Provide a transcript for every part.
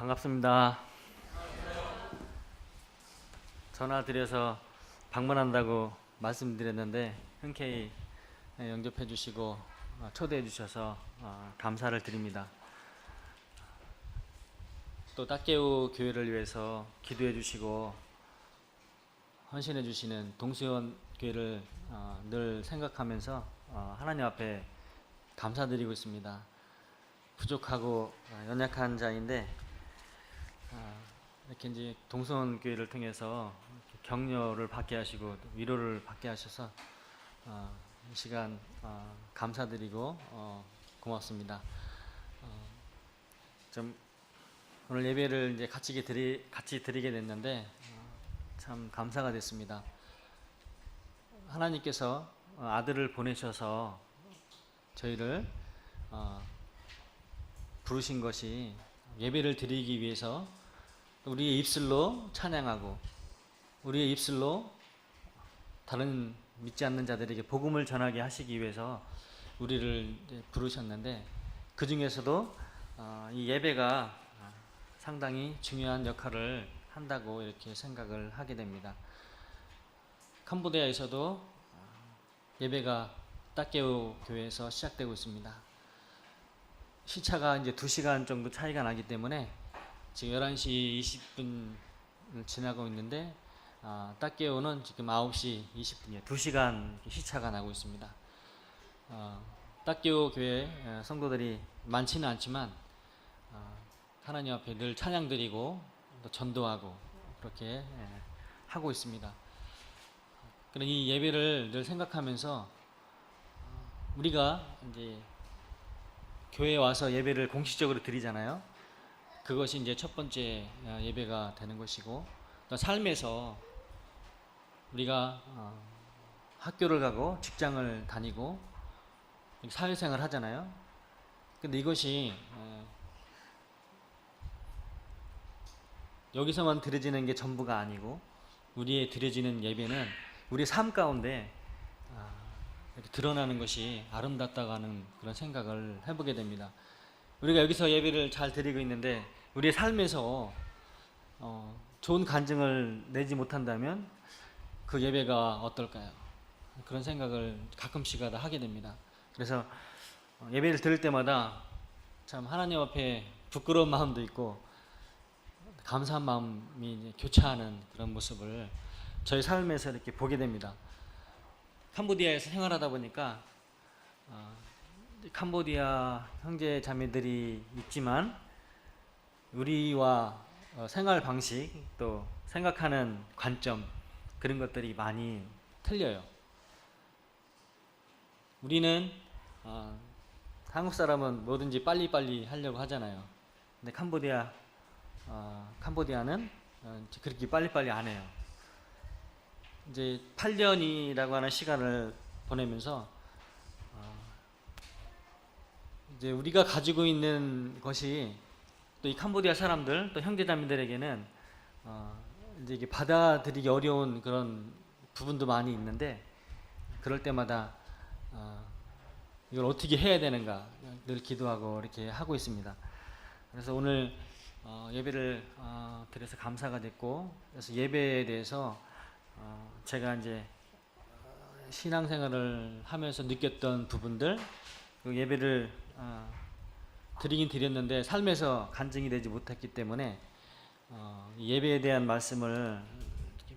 반갑습니다. 전화 드려서 방문한다고 말씀드렸는데 흔쾌히 영접해 주시고 초대해 주셔서 감사를 드립니다. 또 딱깨우 교회를 위해서 기도해 주시고 헌신해 주시는 동수연 교회를 늘 생각하면서 하나님 앞에 감사드리고 있습니다. 부족하고 연약한 자인데 이렇게 이제 동수연 교회를 통해서 격려를 받게 하시고 위로를 받게 하셔서 이 시간 감사드리고 고맙습니다. 좀 오늘 예배를 이제 같이 드리게 됐는데 참 감사가 됐습니다. 하나님께서 아들을 보내셔서 저희를 부르신 것이 예배를 드리기 위해서 우리의 입술로 찬양하고 우리의 입술로 다른 믿지 않는 자들에게 복음을 전하게 하시기 위해서 우리를 부르셨는데 그 중에서도 이 예배가 상당히 중요한 역할을 한다고 이렇게 생각을 하게 됩니다. 캄보디아에서도 예배가 딱깨우 교회에서 시작되고 있습니다. 시차가 이제 2시간 정도 차이가 나기 때문에 지금 11시 20분 지나고 있는데 딱깨우는 지금 9시 20분이에요. 2시간 시차가 나고 있습니다. 딱깨우 교회 성도들이 많지는 않지만 하나님 앞에 늘 찬양드리고 또 전도하고 그렇게 하고 있습니다. 그런 이 예배를 늘 생각하면서 우리가 이제 교회에 와서 예배를 공식적으로 드리잖아요. 그것이 이제 첫 번째 예배가 되는 것이고 또 삶에서 우리가 학교를 가고 직장을 다니고 사회생활 하잖아요. 근데 이것이 여기서만 드려지는 게 전부가 아니고 우리의 드려지는 예배는 우리의 삶 가운데 이렇게 드러나는 것이 아름답다고 하는 그런 생각을 해보게 됩니다. 우리가 여기서 예배를 잘 드리고 있는데 우리의 삶에서 좋은 간증을 내지 못한다면 그 예배가 어떨까요? 그런 생각을 가끔씩마다 하게 됩니다. 그래서 예배를 드릴 때마다 참 하나님 앞에 부끄러운 마음도 있고 감사한 마음이 교차하는 그런 모습을 저희 삶에서 이렇게 보게 됩니다. 캄보디아에서 생활하다 보니까 캄보디아 형제 자매들이 있지만 우리와 생활 방식 또 생각하는 관점 그런 것들이 많이 틀려요. 우리는 한국 사람은 뭐든지 빨리빨리 하려고 하잖아요. 근데 캄보디아는 그렇게 빨리빨리 안 해요. 이제 8년이라고 하는 시간을 보내면서 이제 우리가 가지고 있는 것이 또 이 캄보디아 사람들 또 형제자매들에게는 이제 이게 받아들이기 어려운 그런 부분도 많이 있는데 그럴 때마다 이걸 어떻게 해야 되는가 늘 기도하고 이렇게 하고 있습니다. 그래서 오늘 예배를 드려서 감사가 됐고 그래서 예배에 대해서 제가 이제 신앙생활을 하면서 느꼈던 부분들 그 예배를 드리긴 드렸는데 삶에서 간증이 되지 못했기 때문에 예배에 대한 말씀을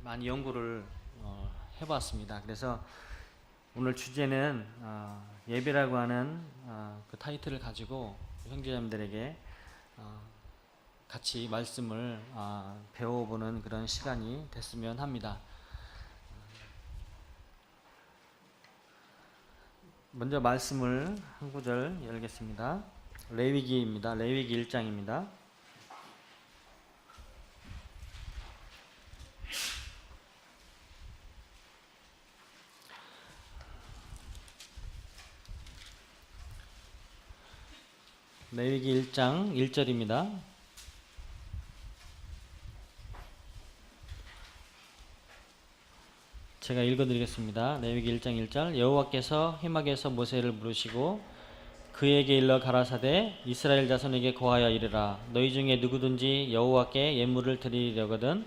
많이 연구를 해봤습니다. 그래서 오늘 주제는 예배라고 하는 그 타이틀을 가지고 형제자매들에게 같이 말씀을 배워보는 그런 시간이 됐으면 합니다. 먼저 말씀을 한 구절 열겠습니다. 레위기입니다. 레위기 1장입니다. 레위기 1장 1절입니다. 제가 읽어드리겠습니다. 레위기 1장 1절 여호와께서 회막에서 모세를 부르시고 그에게 일러 가라사대 이스라엘 자손에게 고하여 이르라. 너희 중에 누구든지 여호와께 예물을 드리려거든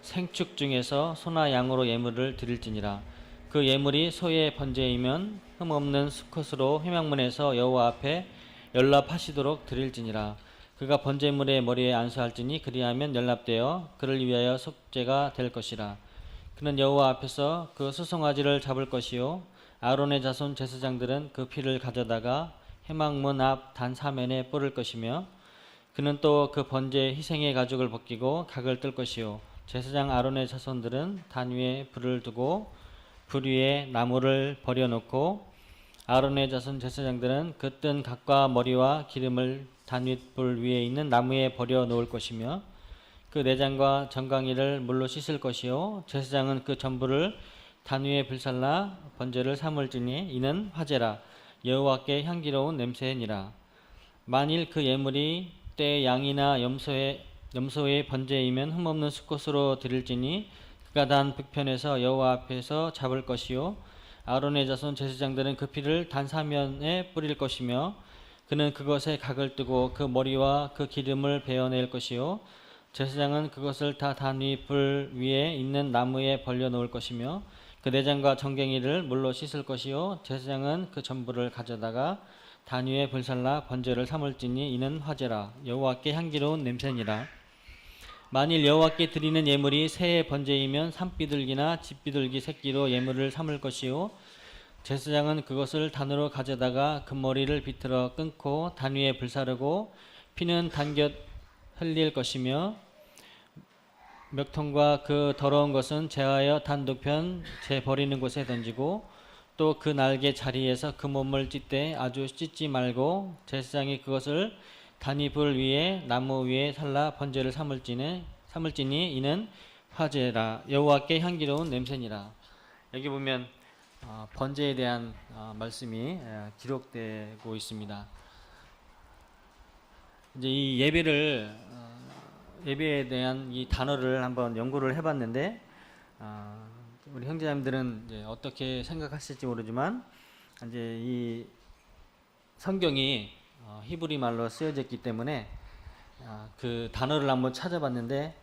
생축 중에서 소나 양으로 예물을 드릴지니라. 그 예물이 소의 번제이면 흠없는 수컷으로 회막문에서 여호와 앞에 연납하시도록 드릴지니라. 그가 번제물의 머리에 안수할지니 그리하면 연납되어 그를 위하여 속죄가 될 것이라. 그는 여호와 앞에서 그 수송아지를 잡을 것이요 아론의 자손 제사장들은 그 피를 가져다가 회막문 앞 단 사면에 뿌릴 것이며 그는 또 그 번제 희생의 가죽을 벗기고 각을 뜰 것이요 제사장 아론의 자손들은 단 위에 불을 두고 불 위에 나무를 버려놓고 아론의 자손 제사장들은 그 뜬 각과 머리와 기름을 단윗불 위에 있는 나무에 버려 놓을 것이며 그 내장과 정강이를 물로 씻을 것이요 제사장은 그 전부를 단 위에 불살라 번제를 삼을지니 이는 화제라 여호와께 향기로운 냄새니라. 만일 그 예물이 떼 양이나 염소의 번제이면 흠없는 수컷으로 드릴지니 그가 단 북편에서 여호와 앞에서 잡을 것이요 아론의 자손 제사장들은 그 피를 단 사면에 뿌릴 것이며 그는 그것에 각을 뜨고 그 머리와 그 기름을 베어낼 것이요 제사장은 그것을 다 단 위 불 위에 있는 나무에 벌려 놓을 것이며 그 내장과 정갱이를 물로 씻을 것이요 제사장은 그 전부를 가져다가 단 위에 불살라 번제를 삼을지니 이는 화제라 여호와께 향기로운 냄새니라. 만일 여호와께 드리는 예물이 새의 번제이면 산비둘기나 집비둘기 새끼로 예물을 삼을 것이요 제사장은 그것을 단으로 가져다가 그 머리를 비틀어 끊고 단 위에 불사르고 피는 단곁 흘릴 것이며 멱통과 그 더러운 것은 제하여 단독편 제 버리는 곳에 던지고 또 그 날개 자리에서 그 몸을 찢되 아주 찢지 말고 제사장이 그것을 단위 불 위에 나무 위에 살라 번제를 삼을지니 이는 화제라 여호와께 향기로운 냄새니라. 여기 보면 번제에 대한 말씀이 기록되고 있습니다. 이제 이 예배에 대한 이 단어를 한번 연구를 해봤는데 우리 형제자매들은 이제 어떻게 생각하실지 모르지만 이제 이 성경이 히브리 말로 쓰여졌기 때문에 그 단어를 한번 찾아봤는데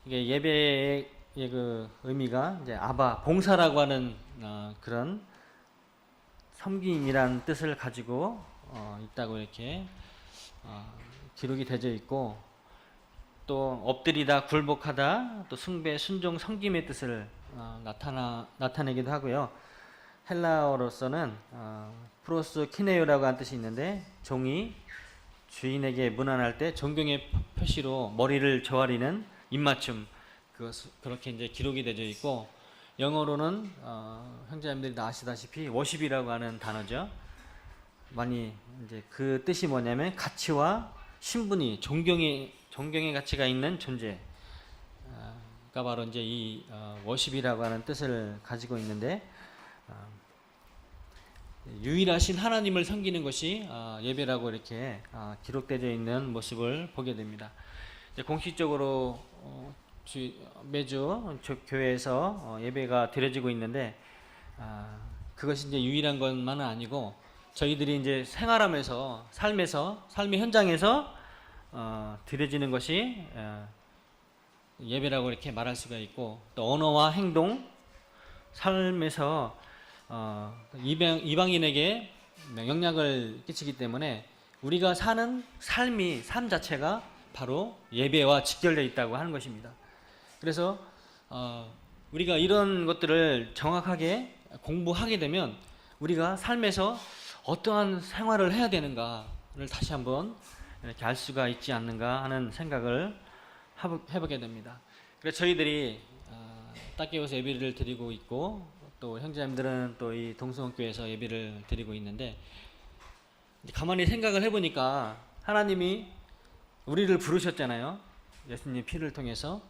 이게 예배의 그 의미가 이제 아바 봉사라고 하는 그런 섬김이란 뜻을 가지고 있다고 이렇게 기록이 되어 있고 또 엎드리다 굴복하다 또 숭배 순종 섬김의 뜻을 나타내기도 하고요. 헬라어로서는 프로스 키네요라고 하는 뜻이 있는데 종이 주인에게 문안할 때 존경의 표시로 머리를 조아리는 입맞춤 그렇게 이제 기록이 되어 있고 영어로는 형제님들이 다 아시다시피 워십이라고 하는 단어죠. 많이 이제 그 뜻이 뭐냐면 가치와 신분이 존경의 가치가 있는 존재. 가 바로 이제 이 워십이라고 하는 뜻을 가지고 있는데 유일하신 하나님을 섬기는 것이 예배라고 이렇게 기록되어 있는 모습을 보게 됩니다. 이제 공식적으로 매주 교회에서 예배가 드려지고 있는데 그것이 이제 유일한 것만은 아니고 저희들이 이제 생활하면서 삶의 현장에서 드려지는 것이 예배라고 이렇게 말할 수가 있고 또 언어와 행동 삶에서 이방인에게 영향을 끼치기 때문에 우리가 사는 삶 자체가 바로 예배와 직결되어 있다고 하는 것입니다. 그래서 우리가 이런 것들을 정확하게 공부하게 되면 우리가 삶에서 어떠한 생활을 해야 되는가를 다시 한번 이렇게 알 수가 있지 않는가 하는 생각을 해보게 됩니다. 그래서 저희들이 딱게워서 예배를 드리고 있고 또 형제자매들은 또 이 동성교회에서 예배를 드리고 있는데 가만히 생각을 해보니까 하나님이 우리를 부르셨잖아요. 예수님의 피를 통해서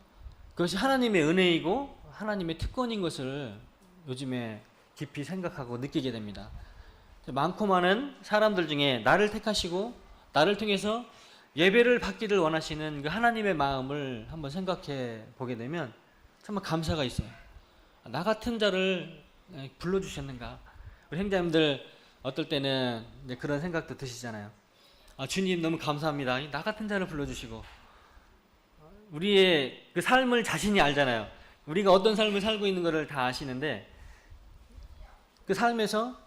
그것이 하나님의 은혜이고 하나님의 특권인 것을 요즘에 깊이 생각하고 느끼게 됩니다. 많고 많은 사람들 중에 나를 택하시고 나를 통해서 예배를 받기를 원하시는 그 하나님의 마음을 한번 생각해 보게 되면 정말 감사가 있어요. 나 같은 자를 불러주셨는가. 우리 형제님들 어떨 때는 이제 그런 생각도 드시잖아요. 주님 너무 감사합니다. 나 같은 자를 불러주시고 우리의 그 삶을 자신이 알잖아요. 우리가 어떤 삶을 살고 있는 것을 다 아시는데 그 삶에서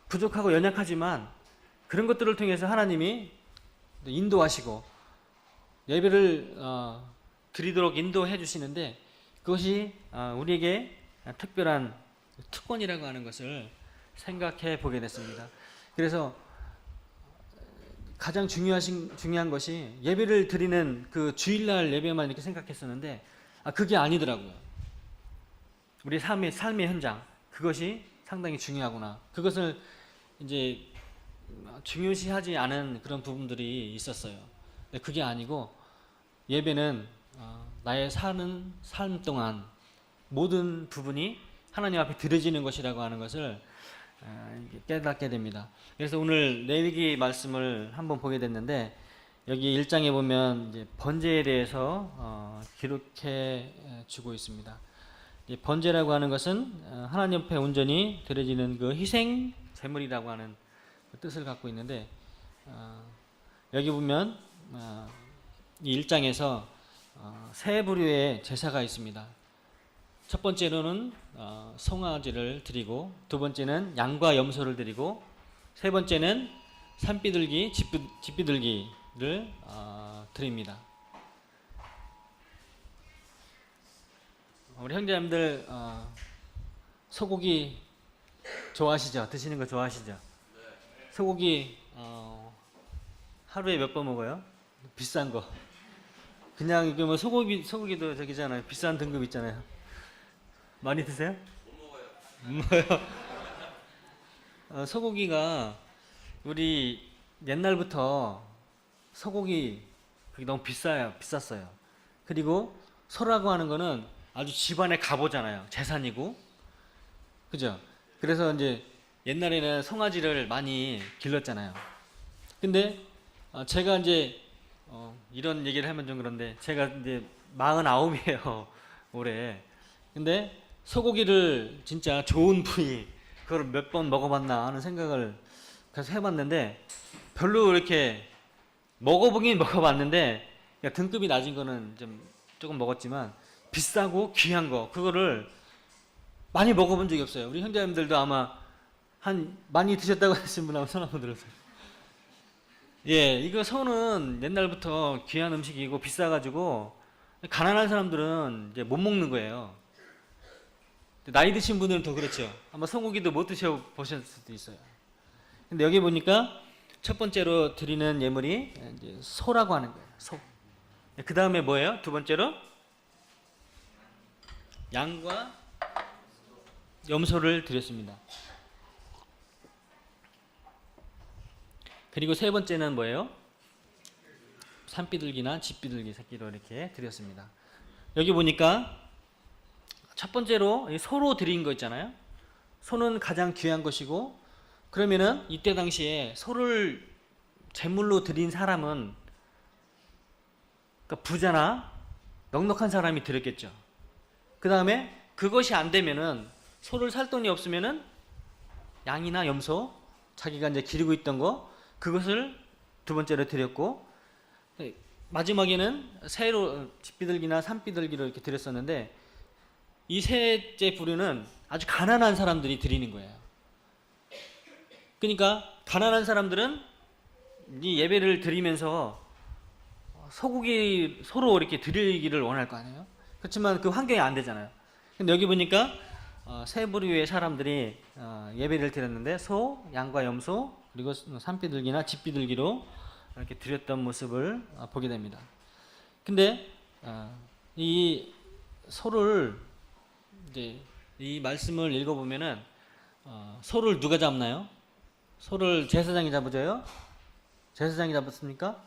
부족하고 연약하지만 그런 것들을 통해서 하나님이 인도하시고 예배를 드리도록 인도해 주시는데 그것이 우리에게 특별한 특권이라고 하는 것을 생각해 보게 됐습니다. 그래서 가장 중요한 것이 예배를 드리는 그 주일날 예배만 이렇게 생각했었는데 그게 아니더라고요. 우리 삶의 현장 그것이 상당히 중요하구나. 그것을 이제 중요시하지 않은 그런 부분들이 있었어요. 근데 그게 아니고 예배는 나의 사는 삶 동안 모든 부분이 하나님 앞에 드려지는 것이라고 하는 것을 깨닫게 됩니다. 그래서 오늘 레위기 말씀을 한번 보게 됐는데 여기 1장에 보면 이제 번제에 대해서 기록해 주고 있습니다. 번제라고 하는 것은 하나님 앞에 온전히 드려지는 그 희생 제물이라고 하는 그 뜻을 갖고 있는데 여기 보면 이 1장에서 세 부류의 제사가 있습니다. 첫 번째로는 송아지를 드리고 두 번째는 양과 염소를 드리고 세 번째는 산비둘기, 집비둘기를 드립니다. 우리 형제님들 소고기 좋아하시죠? 드시는 거 좋아하시죠? 소고기 하루에 몇 번 먹어요? 비싼 거. 그냥 이게 뭐 소고기도 저기잖아요. 비싼 등급 있잖아요. 많이 드세요? 못 먹어요. 소고기가 우리 옛날부터 소고기 그게 너무 비쌌어요. 그리고 소라고 하는 거는 아주 집안의 갑오잖아요. 재산이고, 그죠? 그래서 이제 옛날에는 송아지를 많이 길렀잖아요. 근데 제가 이제 이런 얘기를 하면 좀 그런데 제가 이제 49이에요 올해. 근데 소고기를 진짜 좋은 부위 그걸 몇 번 먹어봤나 하는 생각을 계속 해봤는데 별로 이렇게 먹어보긴 먹어봤는데 등급이 낮은 거는 좀 조금 먹었지만 비싸고 귀한 거 그거를 많이 먹어본 적이 없어요. 우리 형제님들도 아마 많이 드셨다고 하신 분 한번 손 한번 들어주세요. 예, 이거 소는 옛날부터 귀한 음식이고 비싸가지고 가난한 사람들은 이제 못 먹는 거예요. 나이 드신 분들은 더 그렇죠. 아마 소고기도 못 드셔보셨을 수도 있어요. 근데 여기 보니까 첫 번째로 드리는 예물이 이제 소라고 하는 거예요. 소. 그 다음에 뭐예요? 두 번째로 양과 염소를 드렸습니다. 그리고 세 번째는 뭐예요? 산비둘기나 집비둘기 새끼로 이렇게 드렸습니다. 여기 보니까 첫 번째로 소로 드린 거 있잖아요. 소는 가장 귀한 것이고 그러면은 이때 당시에 소를 제물로 드린 사람은 그러니까 부자나 넉넉한 사람이 드렸겠죠. 그 다음에 그것이 안 되면은 소를 살 돈이 없으면은 양이나 염소 자기가 이제 기르고 있던 거 그것을 두 번째로 드렸고 마지막에는 새로 집비둘기나 산비둘기를 이렇게 드렸었는데 이 셋째 부류는 아주 가난한 사람들이 드리는 거예요. 그러니까 가난한 사람들은 이 예배를 드리면서 소로 이렇게 드리기를 원할 거 아니에요. 그렇지만 그 환경이 안 되잖아요. 근데 여기 보니까 세 부류의 사람들이 예배를 드렸는데 소, 양과 염소 그리고 산비둘기나 집비둘기로 이렇게 드렸던 모습을 보게 됩니다. 근데 이 소를 이제 이 말씀을 읽어보면은 소를 누가 잡나요? 소를 제사장이 잡아줘요? 제사장이 잡았습니까?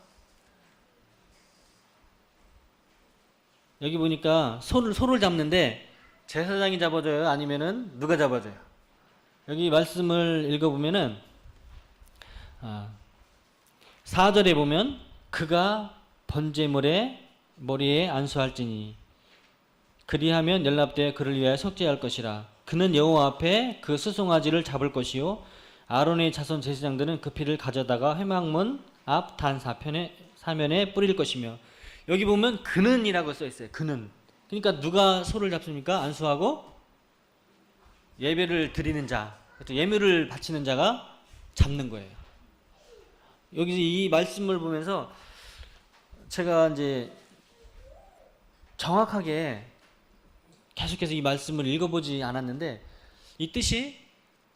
여기 보니까 소를 잡는데 제사장이 잡아줘요? 아니면은 누가 잡아줘요? 여기 말씀을 읽어보면은 4절에 보면 그가 번제물의 머리에 안수할지니 그리하면 연납되어 그를 위하여 속죄할 것이라. 그는 여호와 앞에 그 수송아지를 잡을 것이요 아론의 자손 제사장들은 그 피를 가져다가 회막문 앞 단 사면에 뿌릴 것이며, 여기 보면 그는이라고 써 있어요. 그는. 그러니까 누가 소를 잡습니까? 안수하고 예배를 드리는 자, 예물을 바치는 자가 잡는 거예요. 여기서 이 말씀을 보면서 제가 이제 정확하게 계속해서 이 말씀을 읽어보지 않았는데, 이 뜻이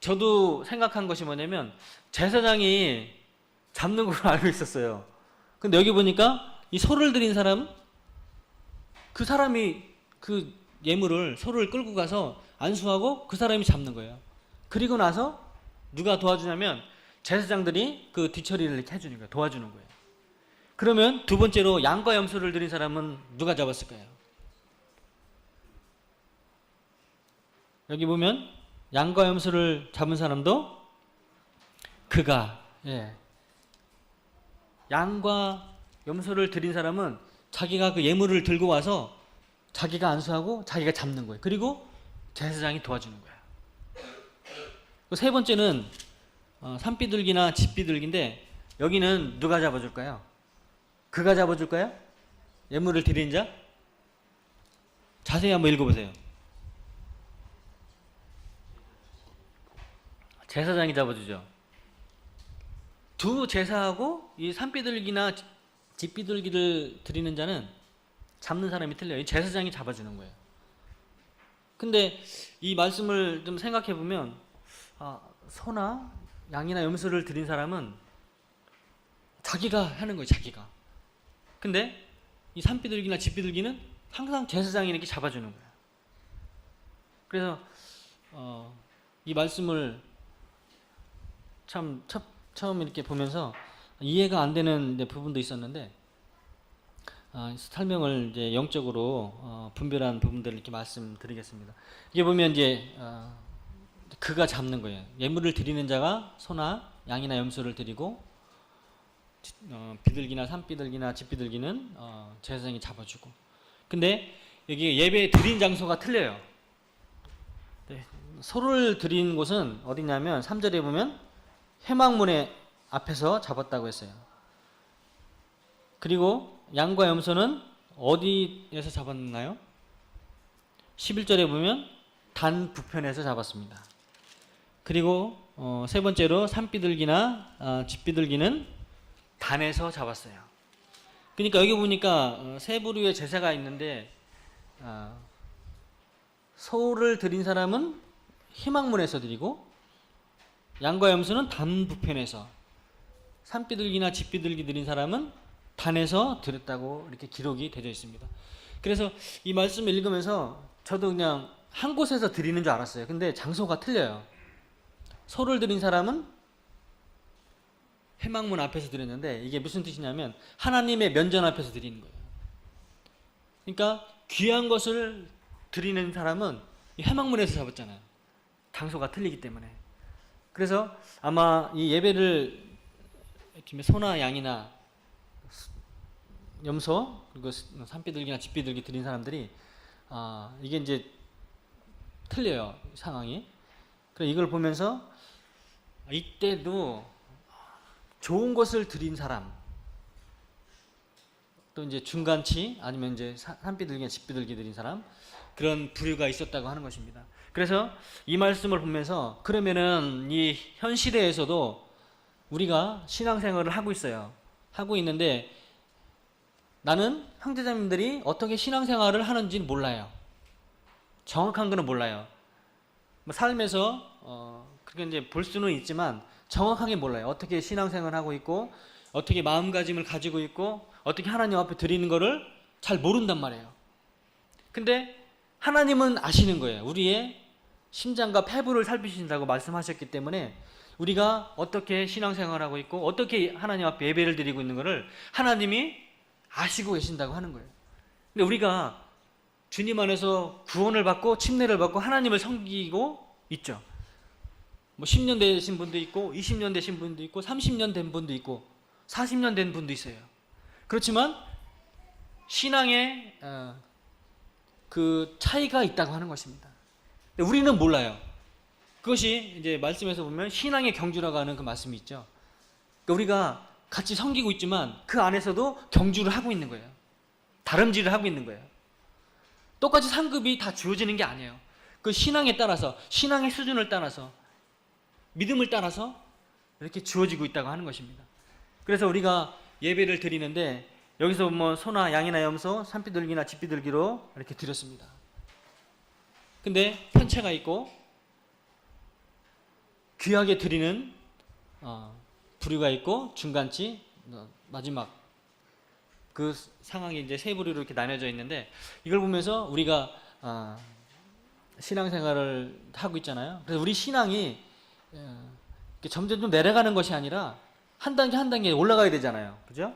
저도 생각한 것이 뭐냐면 제사장이 잡는 걸로 알고 있었어요. 근데 여기 보니까 이 소를 드린 사람, 그 사람이 그 예물을, 소를 끌고 가서 안수하고 그 사람이 잡는 거예요. 그리고 나서 누가 도와주냐면 제사장들이 그 뒤처리를 이렇게 해주는 거예요. 도와주는 거예요. 그러면 두 번째로 양과 염소를 드린 사람은 누가 잡았을까요? 여기 보면 양과 염소를 잡은 사람도 그가, 양과 염소를 드린 사람은 자기가 그 예물을 들고 와서 자기가 안수하고 자기가 잡는 거예요. 그리고 제사장이 도와주는 거예요. 세 번째는 산비둘기나 집비둘기인데, 여기는 누가 잡아줄까요? 그가 잡아줄까요? 예물을 드린 자? 자세히 한번 읽어보세요. 제사장이 잡아주죠. 두 제사하고 이 산비둘기나 집비둘기를 드리는 자는 잡는 사람이 틀려요. 제사장이 잡아주는 거예요. 근데 이 말씀을 좀 생각해 보면, 소나 양이나 염소를 드린 사람은 자기가 하는 거예요. 자기가. 근데 이 산비둘기나 집비둘기는 항상 제사장이 이렇게 잡아주는 거예요. 그래서 이 말씀을 참 처음 이렇게 보면서 이해가 안 되는 부분도 있었는데, 설명을 이제 영적으로 분별한 부분들을 이렇게 말씀드리겠습니다. 이게 보면 이제 그가 잡는 거예요. 예물을 드리는 자가 소나 양이나 염소를 드리고, 비둘기나 산비둘기나 집비둘기는 제사장이 잡아주고. 근데 여기 예배 드린 장소가 틀려요. 네, 소를 드린 곳은 어디냐면 3절에 보면 회막문의 앞에서 잡았다고 했어요. 그리고 양과 염소는 어디에서 잡았나요? 11절에 보면 단 북편에서 잡았습니다. 그리고 세 번째로 산비둘기나 집비둘기는 단에서 잡았어요. 그러니까 여기 보니까 세 부류의 제사가 있는데, 소를 드린 사람은 희망문에서 드리고, 양과 염소는 단 북편에서, 산비둘기나 집비둘기 드린 사람은 단에서 드렸다고 이렇게 기록이 되어 있습니다. 그래서 이 말씀을 읽으면서 저도 그냥 한 곳에서 드리는 줄 알았어요. 근데 장소가 틀려요. 소를 드린 사람은 회막문 앞에서 드렸는데, 이게 무슨 뜻이냐면 하나님의 면전 앞에서 드리는 거예요. 그러니까 귀한 것을 드리는 사람은 회막문에서 잡았잖아요. 장소가 틀리기 때문에. 그래서 아마 이 예배를 소나 양이나 염소, 그리고 산비둘기나 집비둘기 드린 사람들이 이게 이제 틀려요, 상황이. 그래서 이걸 보면서 이때도 좋은 것을 드린 사람, 또 이제 중간치, 아니면 이제 산비둘기나 집비둘기 드린 사람, 그런 부류가 있었다고 하는 것입니다. 그래서 이 말씀을 보면서, 그러면은 이 현 시대에서도 우리가 신앙생활을 하고 있어요. 하고 있는데 나는 형제자매님들이 어떻게 신앙생활을 하는지는 몰라요. 정확한 거는 몰라요. 삶에서 그렇게 이제 볼 수는 있지만 정확하게 몰라요. 어떻게 신앙생활을 하고 있고, 어떻게 마음가짐을 가지고 있고, 어떻게 하나님 앞에 드리는 거를 잘 모른단 말이에요. 근데 하나님은 아시는 거예요. 우리의 심장과 폐부를 살피신다고 말씀하셨기 때문에 우리가 어떻게 신앙생활하고 있고 어떻게 하나님 앞에 예배를 드리고 있는 것을 하나님이 아시고 계신다고 하는 거예요. 근데 우리가 주님 안에서 구원을 받고 침례를 받고 하나님을 섬기고 있죠. 10년 되신 분도 있고 20년 되신 분도 있고 30년 된 분도 있고 40년 된 분도 있어요. 그렇지만 신앙의 그 차이가 있다고 하는 것입니다. 근데 우리는 몰라요. 그것이 이제 말씀에서 보면 신앙의 경주라고 하는 그 말씀이 있죠. 그러니까 우리가 같이 섬기고 있지만 그 안에서도 경주를 하고 있는 거예요. 다름질을 하고 있는 거예요. 똑같이 상급이 다 주어지는 게 아니에요. 그 신앙에 따라서, 신앙의 수준을 따라서, 믿음을 따라서 이렇게 주어지고 있다고 하는 것입니다. 그래서 우리가 예배를 드리는데 여기서 뭐 소나 양이나 염소, 산비둘기나 집비둘기로 이렇게 드렸습니다. 근데 편차가 있고 귀하게 드리는 부류가 있고 중간치, 마지막 그 상황이 이제 세 부류로 이렇게 나뉘어져 있는데 이걸 보면서 우리가 신앙생활을 하고 있잖아요. 그래서 우리 신앙이 점점 좀 내려가는 것이 아니라 한 단계 한 단계 올라가야 되잖아요. 그죠?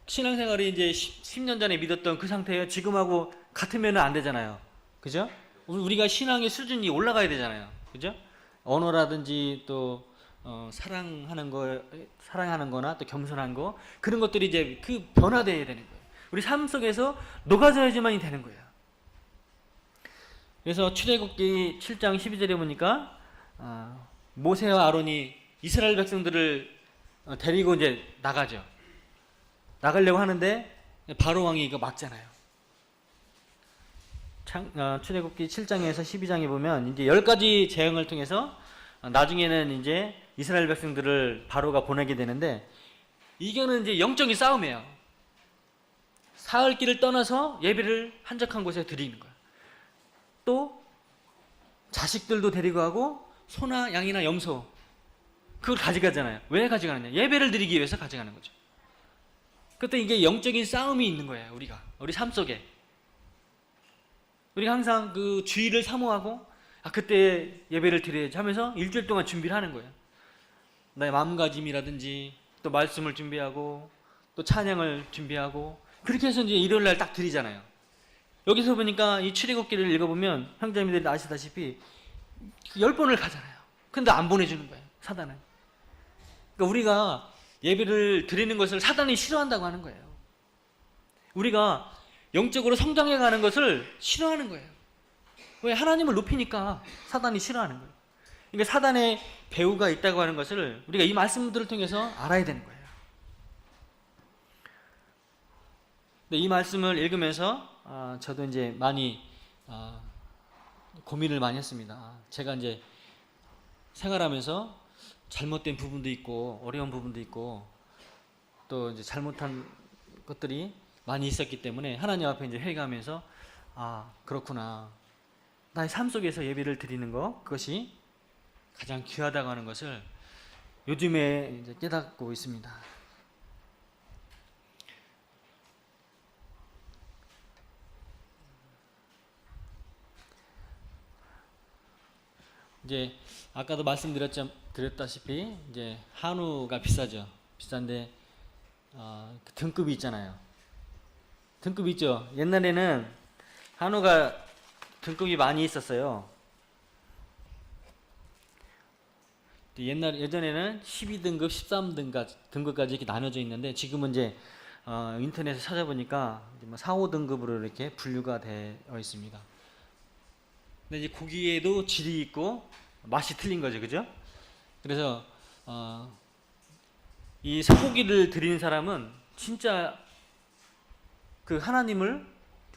신앙생활이 이제 10년 전에 믿었던 그 상태예요. 지금하고 같으면 안 되잖아요. 그죠? 우리가 신앙의 수준이 올라가야 되잖아요. 그죠? 언어라든지 또 사랑하는 거나 또 겸손한 거 그런 것들이 이제 그 변화되어야 되는 거예요. 우리 삶 속에서 녹아져야지만이 되는 거예요. 그래서 출애굽기 7장 12절에 보니까 모세와 아론이 이스라엘 백성들을 데리고 이제 나가려고 하는데 바로 왕이 이거 막잖아요. 출애굽기 7장에서 12장에 보면 이제 10가지 재앙을 통해서 나중에는 이제 이스라엘 백성들을 바로가 보내게 되는데 이거는 이제 영적인 싸움이에요. 사흘 길을 떠나서 예배를 한적한 곳에 드리는 거예요. 또 자식들도 데리고 가고 소나 양이나 염소 그걸 가져가잖아요. 왜 가져가느냐? 예배를 드리기 위해서 가져가는 거죠. 그때 이게 영적인 싸움이 있는 거예요. 우리 삶 속에 우리가 항상 그 주일을 사모하고 그때 예배를 드려야지 하면서 일주일 동안 준비를 하는 거예요. 나의 마음가짐이라든지 또 말씀을 준비하고 또 찬양을 준비하고 그렇게 해서 이제 일요일 날 딱 드리잖아요. 여기서 보니까 이 출애굽기를 읽어보면 형제님들이 아시다시피 10번을 가잖아요. 근데 안 보내주는 거예요. 사단은. 그러니까 우리가 예배를 드리는 것을 사단이 싫어한다고 하는 거예요. 우리가 영적으로 성장해가는 것을 싫어하는 거예요. 왜? 하나님을 높이니까 사단이 싫어하는 거예요. 그러니까 사단의 배후가 있다고 하는 것을 우리가 이 말씀들을 통해서 알아야 되는 거예요. 이 말씀을 읽으면서 저도 이제 많이 고민을 많이 했습니다. 제가 이제 생활하면서 잘못된 부분도 있고 어려운 부분도 있고 또 이제 잘못한 것들이 많이 있었기 때문에 하나님 앞에 이제 회개하면서 그렇구나. 나의 삶 속에서 예배를 드리는 것 그것이 가장 귀하다고 하는 것을 요즘에 이제 깨닫고 있습니다. 이제 아까도 말씀드렸다시피 이제 한우가 비싸죠. 비싼데 등급이 있잖아요. 등급이 있죠. 옛날에는 한우가 등급이 많이 있었어요. 예전에는 12등급, 13등급까지 이렇게 나눠져 있는데 지금은 이제 인터넷에 찾아보니까 4, 5등급으로 이렇게 분류가 되어 있습니다. 근데 이제 고기에도 질이 있고 맛이 틀린 거죠, 그죠? 그래서 이 소고기를 드리는 사람은 진짜 그 하나님을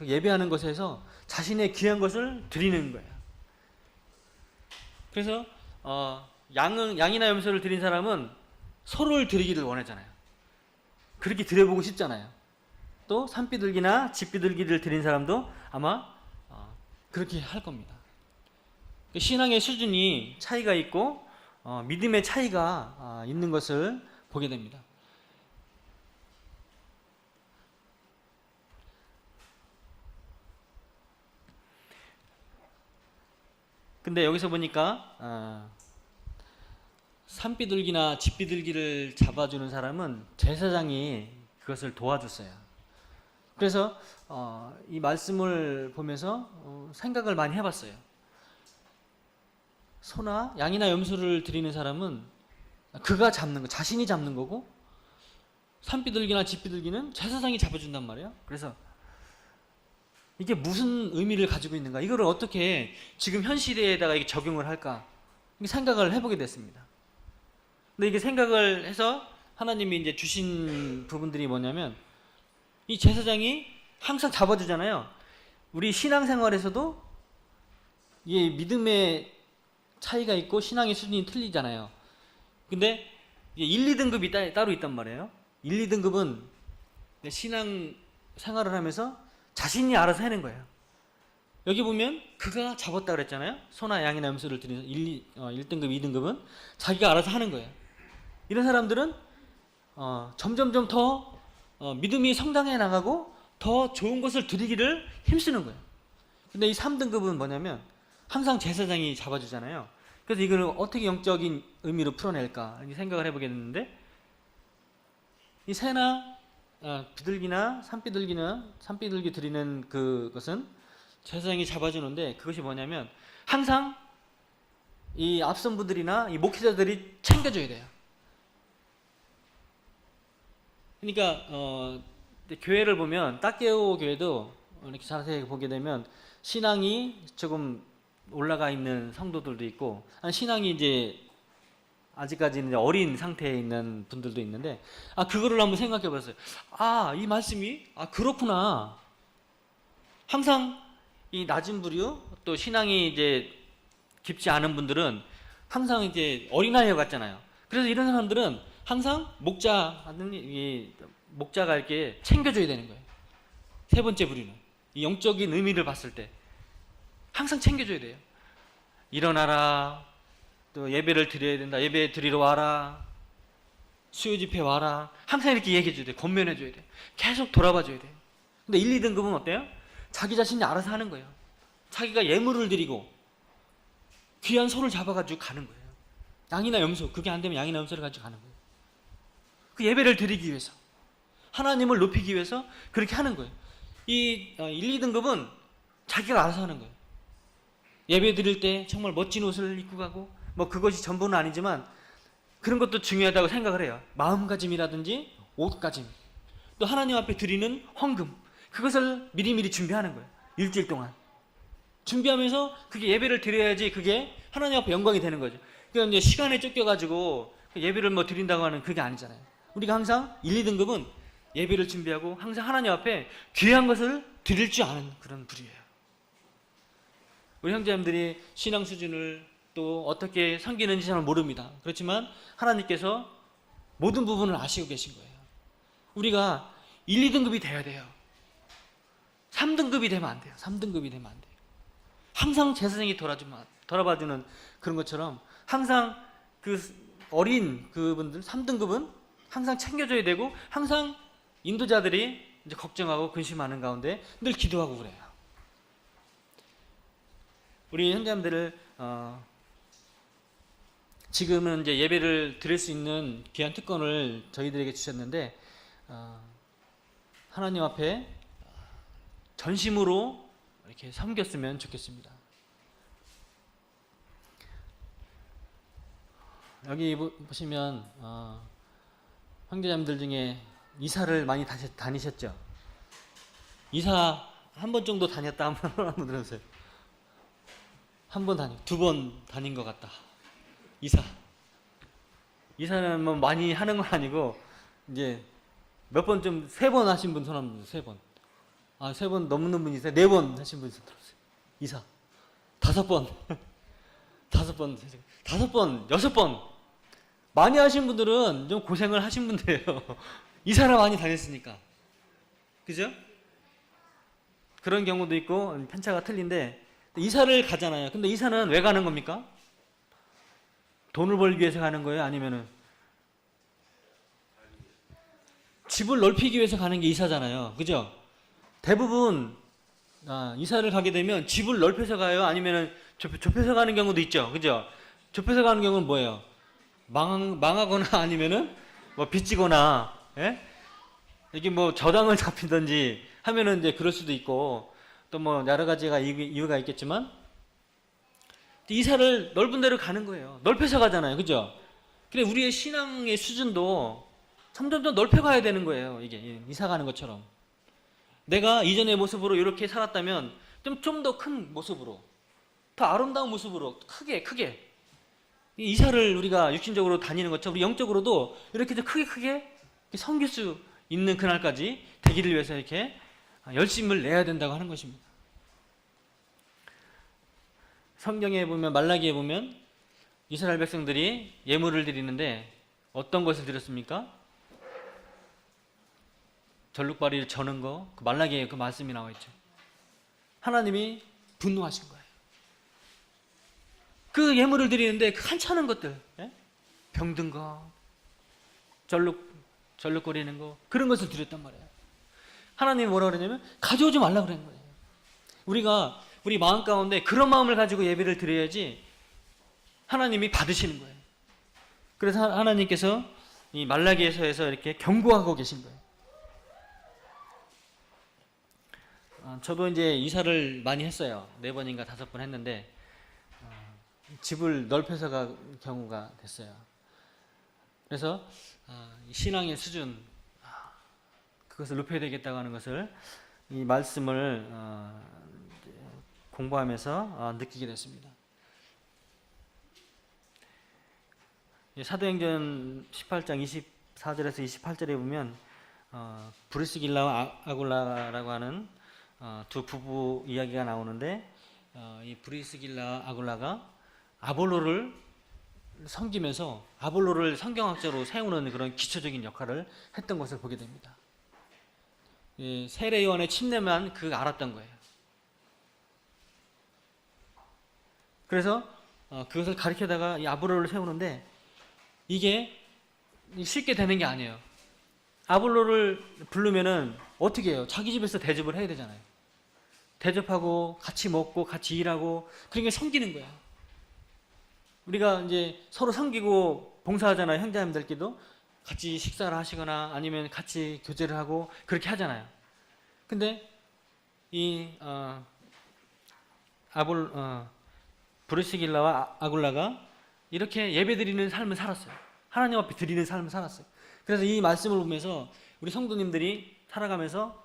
예배하는 것에서 자신의 귀한 것을 드리는 거예요. 그래서 양이나 염소를 드린 사람은 소를 드리기를 원하잖아요. 그렇게 드려보고 싶잖아요. 또 산비둘기나 집비둘기를 드린 사람도 아마 그렇게 할 겁니다. 신앙의 수준이 차이가 있고 믿음의 차이가 있는 것을 보게 됩니다. 근데 여기서 보니까 산비둘기나 집비둘기를 잡아주는 사람은 제사장이 그것을 도와줬어요. 그래서 이 말씀을 보면서 생각을 많이 해봤어요. 소나 양이나 염소를 드리는 사람은 그가 잡는 거, 자신이 잡는 거고 산비둘기나 집비둘기는 제사장이 잡아준단 말이에요. 그래서 이게 무슨 의미를 가지고 있는가? 이거를 어떻게 지금 현 시대에다가 이게 적용을 할까? 이게 생각을 해보게 됐습니다. 근데 이게 생각을 해서 하나님이 이제 주신 부분들이 뭐냐면, 이 제사장이 항상 잡아주잖아요. 우리 신앙생활에서도 이 믿음의 차이가 있고 신앙의 수준이 틀리잖아요. 근데 1, 2등급이 따로 있단 말이에요. 1, 2등급은 신앙 생활을 하면서 자신이 알아서 하는 거예요. 여기 보면 그가 잡았다 그랬잖아요. 소나 양이나 염소를 드리는 1등급, 2등급은 자기가 알아서 하는 거예요. 이런 사람들은 점점점 더 믿음이 성장해 나가고 더 좋은 것을 드리기를 힘쓰는 거예요. 근데 이 3등급은 뭐냐면 항상 제사장이 잡아주잖아요. 그래서 이걸 어떻게 영적인 의미로 풀어낼까 생각을 해보게 됐는데, 이 새나 비둘기나 산비둘기 드리는 그것은 제사장이 잡아주는데, 그것이 뭐냐면 항상 이 앞선 분들이나 이 목회자들이 챙겨줘야 돼요. 그러니까 교회를 보면 딱개오 교회도 이렇게 자세히 보게 되면 신앙이 조금 올라가 있는 성도들도 있고, 신앙이 이제 아직까지는 이제 어린 상태에 있는 분들도 있는데, 그거를 한번 생각해 봤어요. 이 말씀이 그렇구나. 항상 이 낮은 부류, 또 신앙이 이제 깊지 않은 분들은 항상 이제 어린아이와 같잖아요. 그래서 이런 사람들은 항상 목자가 이렇게 챙겨줘야 되는 거예요. 세 번째 부류는 이 영적인 의미를 봤을 때 항상 챙겨줘야 돼요. 일어나라, 또 예배를 드려야 된다, 예배 드리러 와라, 수요 집회 와라, 항상 이렇게 얘기해줘야 돼요. 권면해줘야 돼요. 계속 돌아봐줘야 돼요. 근데 1, 2등급은 어때요? 자기 자신이 알아서 하는 거예요. 자기가 예물을 드리고 귀한 소를 잡아가지고 가는 거예요. 양이나 염소, 그게 안 되면 양이나 염소를 가지고 가는 거예요. 그 예배를 드리기 위해서, 하나님을 높이기 위해서 그렇게 하는 거예요. 이 1, 2등급은 자기가 알아서 하는 거예요. 예배 드릴 때 정말 멋진 옷을 입고 가고, 그것이 전부는 아니지만 그런 것도 중요하다고 생각을 해요. 마음가짐이라든지 옷가짐, 또 하나님 앞에 드리는 헌금, 그것을 미리미리 준비하는 거예요. 일주일 동안 준비하면서 그게 예배를 드려야지 그게 하나님 앞에 영광이 되는 거죠. 그러니까 이제 시간에 쫓겨가지고 예배를 드린다고 하는 그게 아니잖아요. 우리가 항상 1, 2등급은 예배를 준비하고 항상 하나님 앞에 귀한 것을 드릴 줄 아는 그런 부류예요. 우리 형제님들이 신앙 수준을 또 어떻게 섬기는지 잘 모릅니다. 그렇지만 하나님께서 모든 부분을 아시고 계신 거예요. 우리가 1, 2등급이 돼야 돼요. 3등급이 되면 안 돼요. 3등급이 되면 안 돼요. 항상 제사장이 돌아봐주는 그런 것처럼 항상 그 어린 그분들 3등급은 항상 챙겨줘야 되고, 항상 인도자들이 이제 걱정하고 근심하는 가운데 늘 기도하고 그래요. 우리 형제님들을 지금은 이제 예배를 드릴 수 있는 귀한 특권을 저희들에게 주셨는데, 하나님 앞에 전심으로 이렇게 섬겼으면 좋겠습니다. 여기 보시면 형제자매들 중에 이사를 많이 다니셨죠? 이사 한 번 정도 다녔다 한번 들어보세요. 한 번 다니, 2번 다닌 것 같다. 이사는 뭐 많이 하는 건 아니고, 이제 몇 번 좀 3번 하신 분 손 한번 주세요. 3번. 3번 넘는 분이 있어요. 4번 하신 분이 있어요. 이사 5번 5번 6번 많이 하신 분들은 좀 고생을 하신 분들이에요. 이사를 많이 다녔으니까. 그죠? 그런 경우도 있고 편차가 틀린데, 이사를 가잖아요. 근데 이사는 왜 가는 겁니까? 돈을 벌기 위해서 가는 거예요? 아니면은 집을 넓히기 위해서 가는 게 이사잖아요. 그죠? 대부분 이사를 가게 되면 집을 넓혀서 가요? 아니면은 좁혀서 가는 경우도 있죠. 그죠? 좁혀서 가는 경우는 뭐예요? 망하거나 아니면은 빚지거나, 예? 이게 저당을 잡히든지 하면은 이제 그럴 수도 있고, 또 여러 가지가 이유가 있겠지만, 이사를 넓은 데로 가는 거예요. 넓혀서 가잖아요. 그죠? 그래, 우리의 신앙의 수준도 점점 더 넓혀가야 되는 거예요. 이게 이사 가는 것처럼. 내가 이전의 모습으로 이렇게 살았다면 좀 더 큰 모습으로, 더 아름다운 모습으로 크게 이사를 우리가 육신적으로 다니는 것처럼 우리 영적으로도 이렇게 더 크게 섬길 수 있는 그날까지 되기를 위해서 이렇게 열심을 내야 된다고 하는 것입니다. 성경에 보면, 말라기에 보면 이스라엘 백성들이 예물을 드리는데 어떤 것을 드렸습니까? 전룩바리를 저는 거, 그 말라기에 그 말씀이 나와 있죠. 하나님이 분노하신 거예요. 그 예물을 드리는데 그 한찮은 것들, 병든 거, 절룩거리는 거, 그런 것을 드렸단 말이에요. 하나님이 뭐라 그러냐면 가져오지 말라 그러는 거예요. 우리가 우리 마음 가운데 그런 마음을 가지고 예배를 드려야지 하나님이 받으시는 거예요. 그래서 하나님께서 이 말라기에서에서 이렇게 경고하고 계신 거예요. 저도 이제 이사를 많이 했어요. 4번인가 5번 했는데 집을 넓혀서 간 경우가 됐어요. 그래서 신앙의 수준, 그것을 높여야 되겠다고 하는 것을 이 말씀을 공부하면서 느끼게 됐습니다. 사도행전 18장 24절에서 28절에 보면 브리스길라와 아굴라라고 하는 두 부부 이야기가 나오는데, 이 브리스길라 아굴라가 아볼로를 섬기면서 아볼로를 성경학자로 세우는 그런 기초적인 역할을 했던 것을 보게 됩니다. 세례요한의 침례만 알았던 거예요. 그래서 그것을 가리켜다가 이 아볼로를 세우는데 이게 쉽게 되는 게 아니에요. 아볼로를 부르면은 어떻게 해요? 자기 집에서 대접을 해야 되잖아요. 대접하고 같이 먹고 같이 일하고 그런 게 섬기는 거야. 우리가 이제 서로 섬기고 봉사하잖아요. 형제자매들끼리도 같이 식사를 하시거나 아니면 같이 교제를 하고 그렇게 하잖아요. 근데 이 브리스길라와 아굴라가 이렇게 예배드리는 삶을 살았어요. 하나님 앞에 드리는 삶을 살았어요. 그래서 이 말씀을 보면서 우리 성도님들이 살아가면서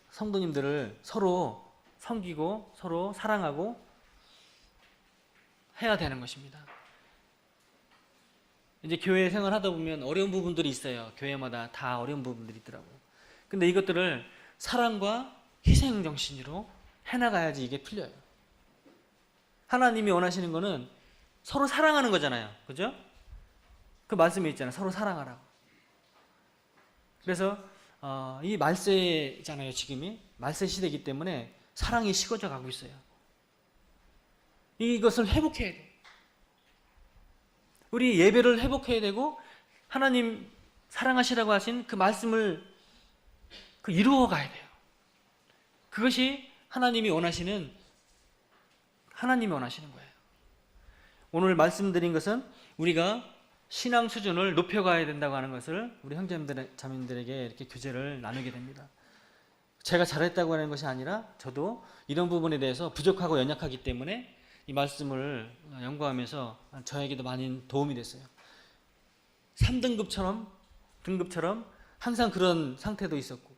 성도님들을 서로 섬기고 서로 사랑하고 해야 되는 것입니다. 이제 교회 생활하다 보면 어려운 부분들이 있어요. 교회마다 다 어려운 부분들이 있더라고요. 근데 이것들을 사랑과 희생 정신으로 해나가야지 이게 풀려요. 하나님이 원하시는 거는 서로 사랑하는 거잖아요. 그죠? 그 말씀에 있잖아요. 서로 사랑하라고. 그래서 이 말세잖아요. 지금이 말세 시대이기 때문에 사랑이 식어져 가고 있어요. 이것을 회복해야 돼요. 우리 예배를 회복해야 되고 하나님 사랑하시라고 하신 그 말씀을 이루어 가야 돼요. 그것이 하나님이 원하시는 거예요. 오늘 말씀드린 것은 우리가 신앙 수준을 높여가야 된다고 하는 것을 우리 형제자매들에게 이렇게 교제를 나누게 됩니다. 제가 잘했다고 하는 것이 아니라 저도 이런 부분에 대해서 부족하고 연약하기 때문에 이 말씀을 연구하면서 저에게도 많이 도움이 됐어요. 3등급처럼 항상 그런 상태도 있었고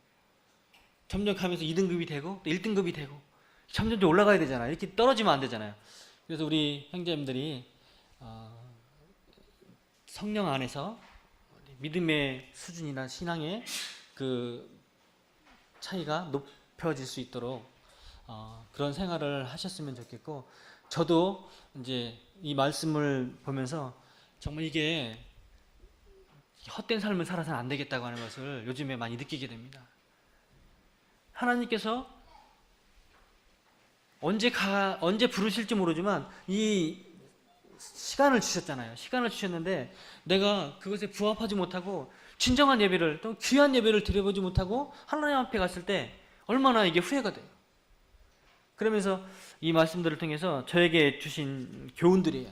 점점 가면서 2등급이 되고 또 1등급이 되고 점점 올라가야 되잖아요. 이렇게 떨어지면 안 되잖아요. 그래서 우리 형제님들이 성령 안에서 믿음의 수준이나 신앙의 그 차이가 높여질 수 있도록 그런 생활을 하셨으면 좋겠고, 저도 이제 이 말씀을 보면서 정말 이게 헛된 삶을 살아서는 안 되겠다고 하는 것을 요즘에 많이 느끼게 됩니다. 하나님께서 언제 부르실지 모르지만 이 시간을 주셨잖아요. 시간을 주셨는데 내가 그것에 부합하지 못하고 진정한 예배를, 또 귀한 예배를 드려보지 못하고 하나님 앞에 갔을 때 얼마나 이게 후회가 돼요. 그러면서 이 말씀들을 통해서 저에게 주신 교훈들이에요.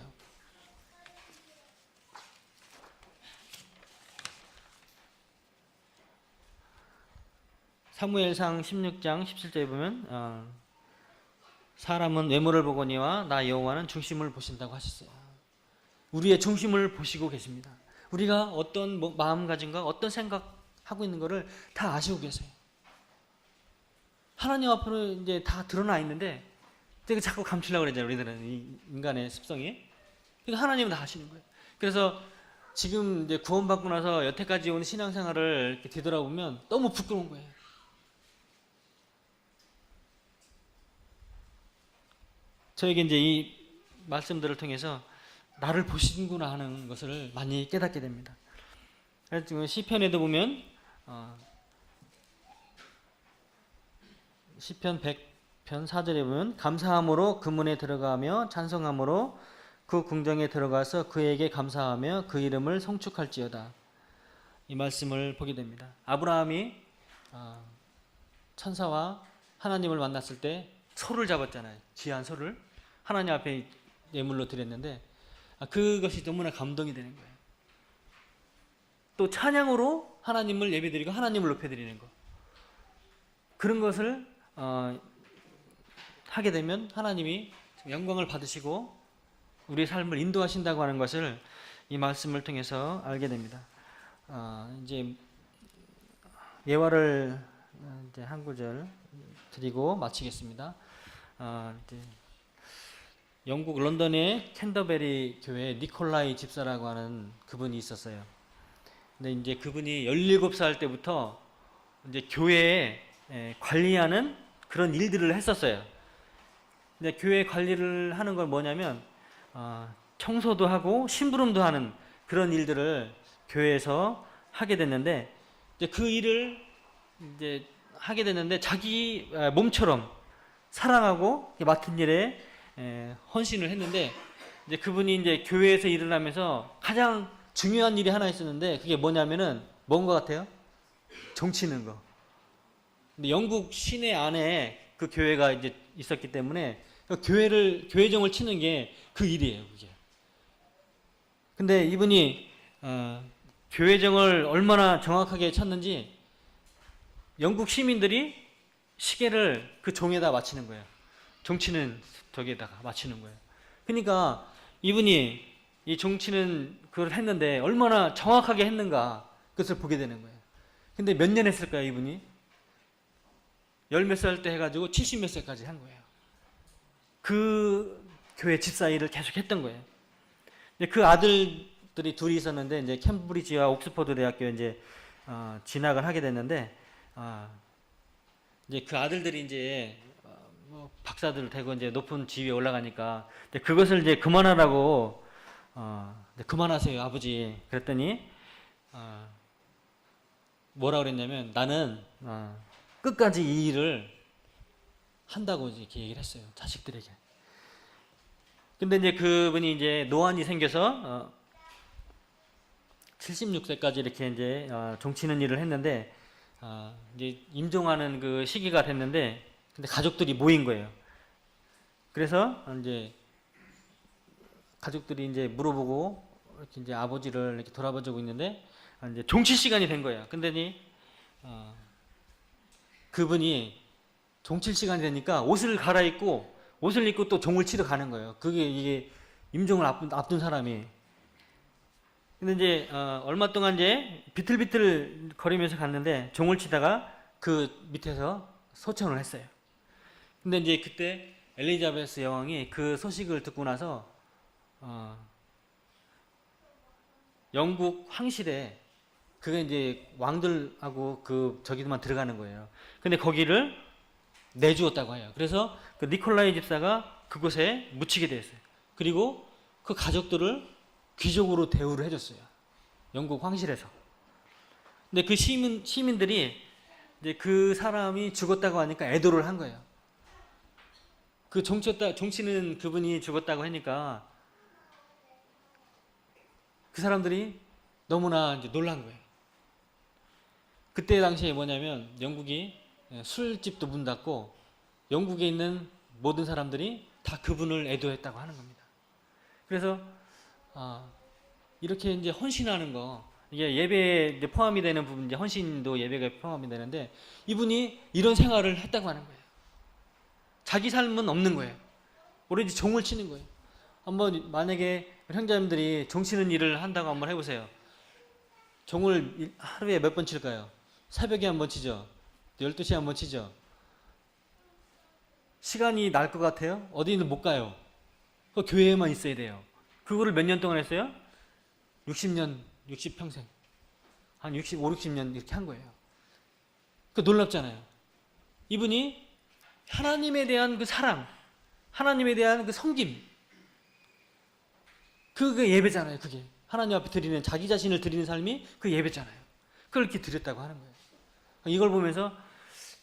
사무엘상 16장 17절에 보면 사람은 외모를 보거니와 나 여호와는 중심을 보신다고 하셨어요. 우리의 중심을 보시고 계십니다. 우리가 어떤 마음가짐과 어떤 생각하고 있는 것을 다 아시고 계세요. 하나님 앞으로 이제 다 드러나 있는데 되게 자꾸 감추려고 그러잖아요. 우리들은 이 인간의 습성이. 그러니까 하나님은 다 아시는 거예요. 그래서 지금 이제 구원받고 나서 여태까지 온 신앙생활을 이렇게 뒤돌아보면 너무 부끄러운 거예요. 저에게 이제 이 말씀들을 통해서 나를 보시는구나 하는 것을 많이 깨닫게 됩니다. 그래서 지금 시편에도 보면 시편 100편 4절에 보면 감사함으로 그 문에 들어가며 찬송함으로 그 궁정에 들어가서 그에게 감사하며 그 이름을 송축할지어다. 이 말씀을 보게 됩니다. 아브라함이 천사와 하나님을 만났을 때 소를 잡았잖아요. 귀한 소를 하나님 앞에 예물로 드렸는데 그것이 너무나 감동이 되는 거예요. 또 찬양으로 하나님을 예배드리고 하나님을 높여드리는 것, 그런 것을 하게 되면 하나님이 영광을 받으시고 우리의 삶을 인도하신다고 하는 것을 이 말씀을 통해서 알게 됩니다. 이제 예화를 이제 한 구절 드리고 마치겠습니다. 이제 영국 런던의 캔터베리 교회 니콜라이 집사라고 하는 그분이 있었어요. 근데 이제 그분이 17살 때부터 이제 교회에 관리하는 그런 일들을 했었어요. 근데 교회 관리를 하는 건 뭐냐면 청소도 하고 심부름도 하는 그런 일들을 교회에서 하게 됐는데 이제 그 일을 이제 하게 됐는데 자기 몸처럼 사랑하고 맡은 일에 헌신을 했는데 이제 그분이 이제 교회에서 일을 하면서 가장 중요한 일이 하나 있었는데 그게 뭐냐면은 뭔 것 같아요? 종치는 거. 근데 영국 시내 안에 그 교회가 이제 있었기 때문에 그 교회정을 치는 게 그 일이에요, 그게. 근데 이분이 교회정을 얼마나 정확하게 쳤는지 영국 시민들이 시계를 그 종에다 맞추는 거예요. 종치는 저기에다가 맞추는 거예요. 그러니까 이분이 이 종치는 그걸 했는데 얼마나 정확하게 했는가 그것을 보게 되는 거예요. 근데 몇 년 했을까요, 이분이? 열 몇 살 때 해가지고 70 몇 살까지 한 거예요. 그 교회 집사 일을 계속 했던 거예요. 그 아들들이 둘이 있었는데 이제 캠브리지와 옥스퍼드 대학교에 이제 진학을 하게 됐는데 이제 그 아들들이 이제 뭐 박사들 되고 이제 높은 지위에 올라가니까 그것을 이제 그만하라고 그만하세요, 아버지. 그랬더니 뭐라 그랬냐면 나는 끝까지 이 일을 한다고 이렇게 얘기를 했어요, 자식들에게. 근데 이제 그분이 이제 노안이 생겨서 76세까지 이렇게 이제 종치는 일을 했는데 이제 임종하는 그 시기가 됐는데 근데 가족들이 모인 거예요. 그래서 이제 가족들이 이제 물어보고 이렇게 이제 아버지를 이렇게 돌아봐주고 있는데 이제 종치 시간이 된 거예요. 근데 그분이 종칠 시간이 되니까 옷을 갈아입고 옷을 입고 또 종을 치러 가는 거예요. 이게 임종을 앞둔 사람이. 근데 이제 얼마 동안 이제 비틀비틀 거리면서 갔는데 종을 치다가 그 밑에서 소천을 했어요. 근데 이제 그때 엘리자베스 여왕이 그 소식을 듣고 나서 영국 황실에 그게 이제 왕들하고 그 저기만 들어가는 거예요. 근데 거기를 내주었다고 해요. 그래서 그 니콜라이 집사가 그곳에 묻히게 되었어요. 그리고 그 가족들을 귀족으로 대우를 해줬어요. 영국 황실에서. 근데 그 시민들이 이제 그 사람이 죽었다고 하니까 애도를 한 거예요. 그 종치는 그분이 죽었다고 하니까 그 사람들이 너무나 이제 놀란 거예요. 그때 당시에 뭐냐면 영국이 술집도 문 닫고 영국에 있는 모든 사람들이 다 그분을 애도했다고 하는 겁니다. 그래서 이렇게 이제 헌신하는 거, 이게 예배에 이제 포함이 되는 부분, 이제 헌신도 예배가 포함이 되는데 이분이 이런 생활을 했다고 하는 거예요. 자기 삶은 없는 거예요. 오로지 종을 치는 거예요. 한번 만약에 형제님들이 종 치는 일을 한다고 한번 해보세요. 종을 하루에 몇 번 칠까요? 새벽에 한 번 치죠. 12시에 한 번 치죠. 시간이 날 것 같아요? 어디는 못 가요. 그 교회에만 있어야 돼요. 그거를 몇 년 동안 했어요? 60년, 60평생. 한 65, 60년 이렇게 한 거예요. 그 놀랍잖아요. 이분이 하나님에 대한 그 사랑, 하나님에 대한 그 섬김, 그게 예배잖아요. 그게 하나님 앞에 드리는, 자기 자신을 드리는 삶이 그 예배잖아요. 그걸 이렇게 드렸다고 하는 거예요. 이걸 보면서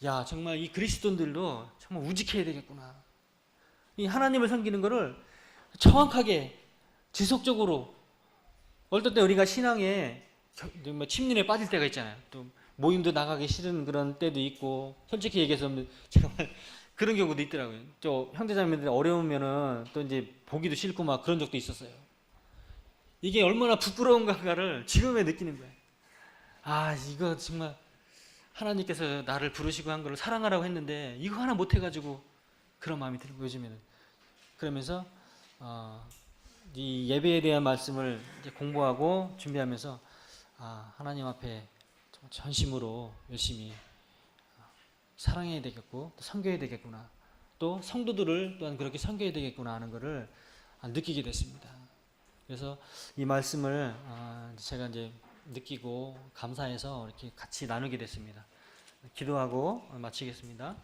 야, 정말 이 그리스도인들도 정말 우직해야 되겠구나. 이 하나님을 섬기는 거를 정확하게 지속적으로, 어떨 때 우리가 신앙에 침륜에 빠질 때가 있잖아요. 또 모임도 나가기 싫은 그런 때도 있고, 솔직히 얘기해서 정말 그런 경우도 있더라고요. 또 형제자매들 어려우면은 또 이제 보기도 싫고 막 그런 적도 있었어요. 이게 얼마나 부끄러운가를 지금에 느끼는 거예요. 아, 이거 정말 하나님께서 나를 부르시고 한 걸 사랑하라고 했는데 이거 하나 못 해가지고 그런 마음이 들고 요즘에는. 그러면서 이 예배에 대한 말씀을 이제 공부하고 준비하면서 하나님 앞에 전심으로 열심히 사랑해야 되겠고 또 섬겨야 되겠구나, 또 성도들을 또한 그렇게 섬겨야 되겠구나 하는 것을 느끼게 됐습니다. 그래서 이 말씀을 제가 이제 느끼고 감사해서 이렇게 같이 나누게 됐습니다. 기도하고 마치겠습니다.